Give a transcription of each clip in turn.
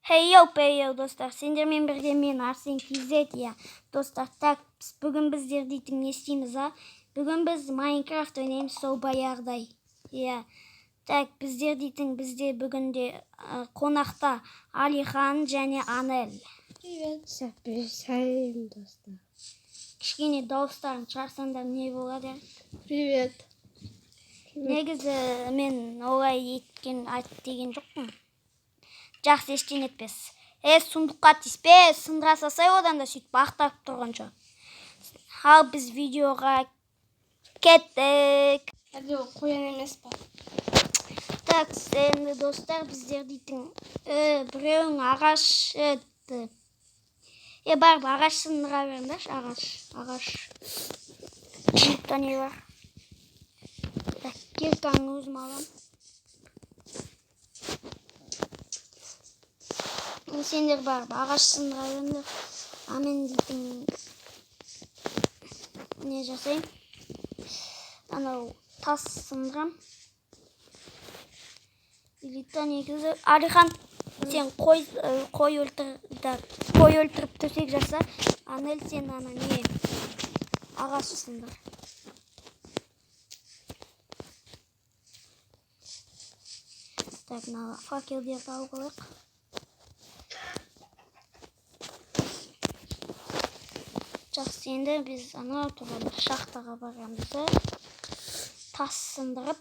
Hey yo достар, сендермен бірге мен Арсен KZ, иә. Достар, так, бүгін біздер дейтін не істейміз, а? Бүгін біз Майнкрафт ойнаймыз, сол баяғыдай. Иә. Так, біздер дейтін бізде бүгінде қонақта Алихан және Анел. Привет, сәлем достар. Кішкене дауыстарын шығарсаңдар не болады? Привет. Негізі мен олай айтып деген жоқпын. Жақсы ештен етпес. Сұмдыққа тиіспе, сындыра салсай одан да сөйтіп ақтарып тұрғанша. Ал біз видеоға кеттік. Әлде ол қоян емес па? Так, енді достар, біздер дейтін біреуің ағаш барып ағаш сындыра беріңдерші, ағаш. Та не бар? Так, кирканы өзім алам. Сендер барып ағаш сындыра беріңдер. Мен дейтін не жасайын? Анау тас сындырам. Илита негізі. Алихан, сен қой өлтіріп төсек жаса. Анел, сен не ағаш сындыр. Так, факелдерді алып алайық. Жақсы, енді біз анау туралы шахтаға барамыз. Тас сындырып.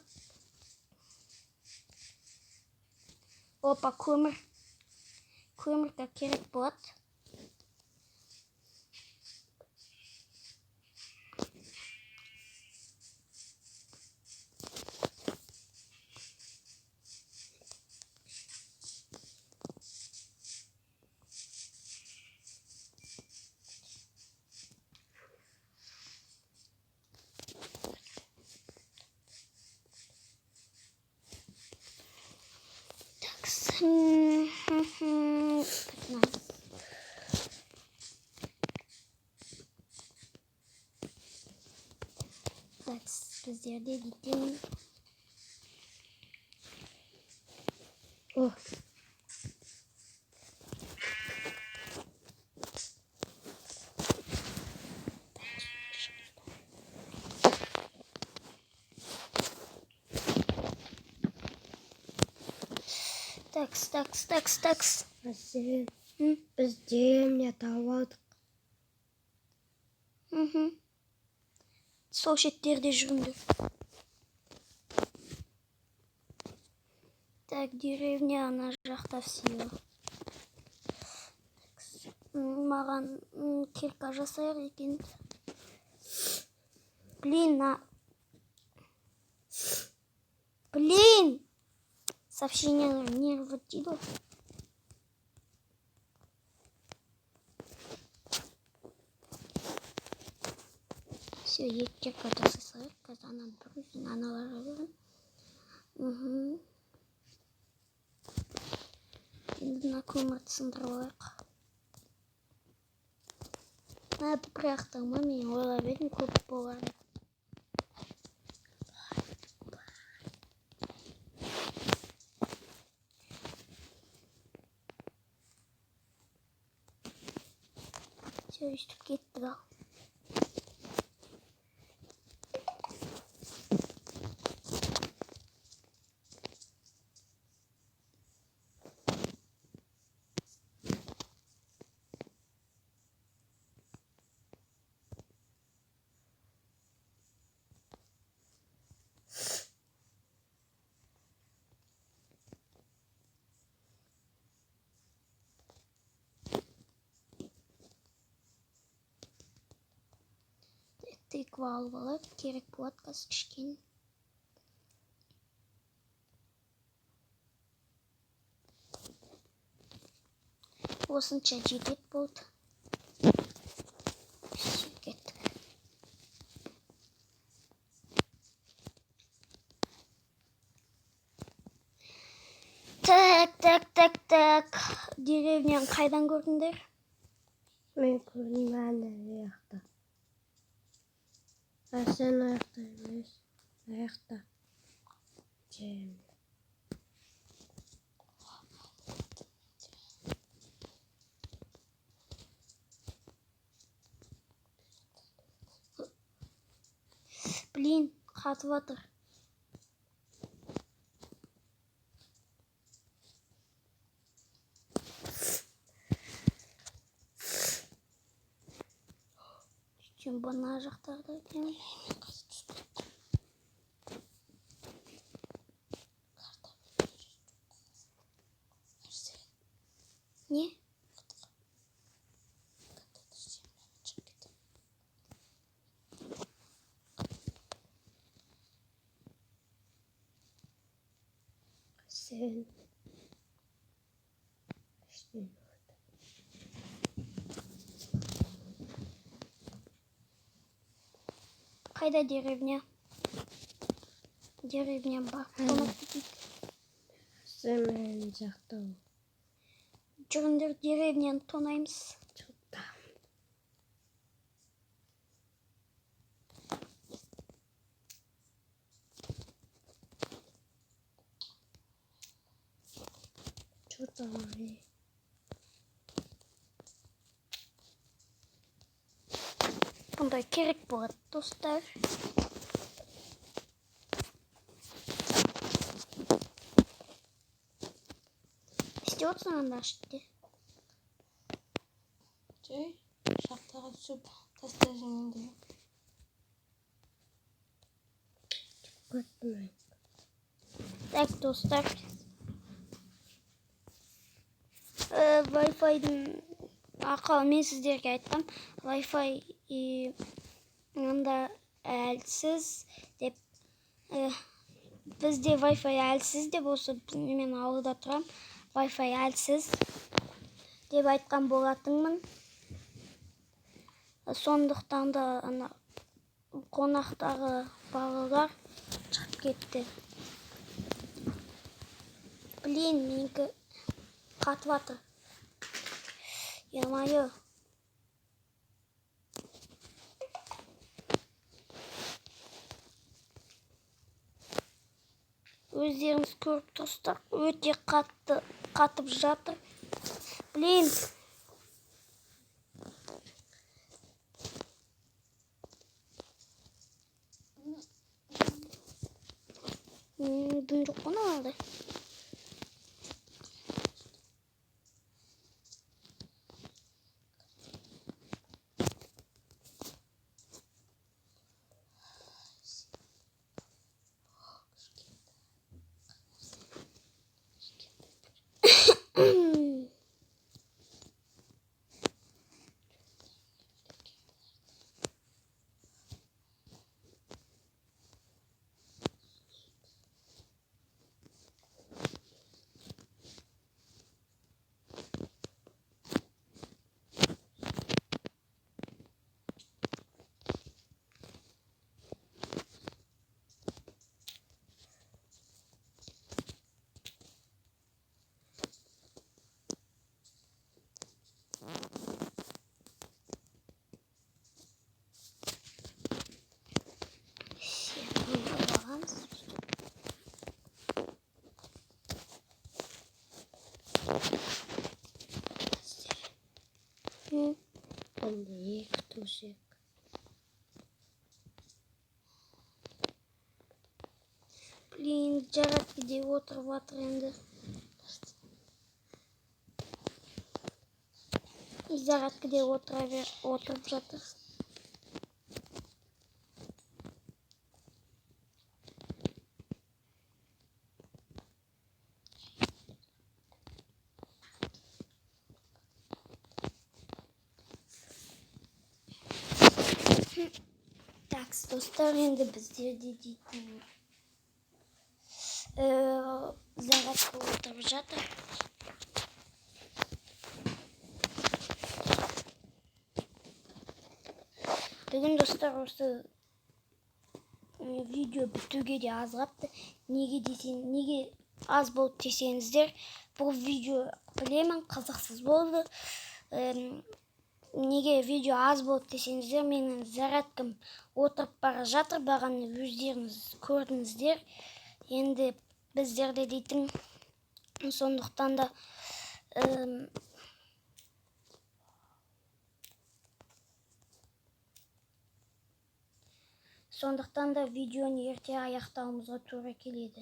Опа, көмір. Көмірге керек болады. Біздерде дейтін. Такс. Арсен, біз деревня тауып алдық. Сол шеттерде жүріңдер. Так, деревня ана жақта всего. Маған кирка жасайық екен. Блин! Сообщение не рватило. Все, есть кирка жасайық. Қазанан тұрып, аналарға берін. Енді мына көмірді сындырып алайық. Бірақтама мен ойлап едім көп болар. Все, өйстіп кеттік ал. Тыква алып алайық, керек болады қазір кішкене. Осынша жетет болды. Кеттік. Так. Деревняны қайдан көрдіңдер? Мен көрдім аяқта. Арсен аяқта емес. Аяқта. Блин, қатып жатыр. Şimdi bana жақтарда екен. Не? Sen. İşte. Қайда деревня? Деревня бар. Қонақта дейді. Sen жақта. Жүріңдер деревняны тонаймыз. Çok iyi. Бұндай керек болады, достар. İşte отырсың анда іште. Şey, şaptağa түсіп тастайсың енді. Көттім. Так, достар. Wi-Fi-дың ақауын мен сіздерге айттым. Wi-Fi анда әлсіз деп. Бізде Wi-Fi әлсіз деп осы мен ауылда тұрам. Wi-Fi әлсіз деп айтқан болатынмын. Сондықтан да қонақтағы балалар шығып кетті. Блин, менікі қатып жатыр. Ё-моё. Өздеріңіз көріп тұрсыздар, өте қатып жатыр. Блин. Дым жоқ қой алды. Onda екі төсек. Блин, жарат где отырып жатыр енді. Жарат где отырып жатыр. Так, достар, енді біздерде дейтін Заратқа отырып жатыр. Бүгін достар осы видео бітуге де аз қапты. Неге аз болды десеңіздер, бұл видео білемін қызықсыз болды. Неге видео аз болды десеңіздер, менің зарядкам отырып бара жатыр, бағаны өздеріңіз көрдіңіздер. Енді біздерде дейтін, сондықтан да Сондықтан да видеоны ерте аяқтауымызға тура келеді.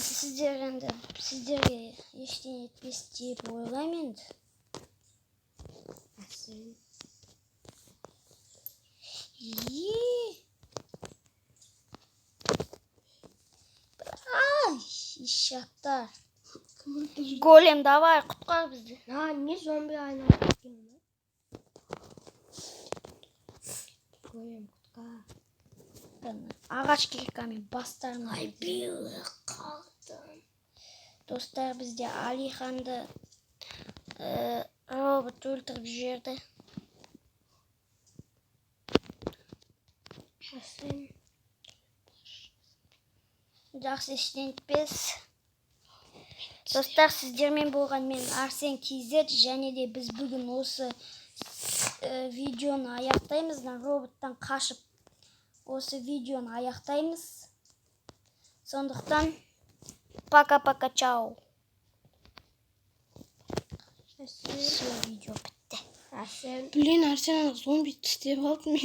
Сіздерге ештеңе етпес деп ойлаймын. Әсен. Ишақтар. Голем, давай, құтқар бізді. Не зомби айналып кеткен ме? Голем құтқар. Ағаш киркамен бастарына. Ай, билі қалдым. Достар, бізде Алиханды робот өлтіріп жіберді. Әсен. Жақсы, ештеңе етпес. Достар, сіздермен болған мен Арсен KZ, және де біз бүгін осы видеоны аяқтаймыз. Роботтан қашып осы видеоны аяқтаймыз. Сондықтан пока-пока, чау. Әсен. Все, видео бітті. Әсен. Блин, Арсен зомби тістеп алды.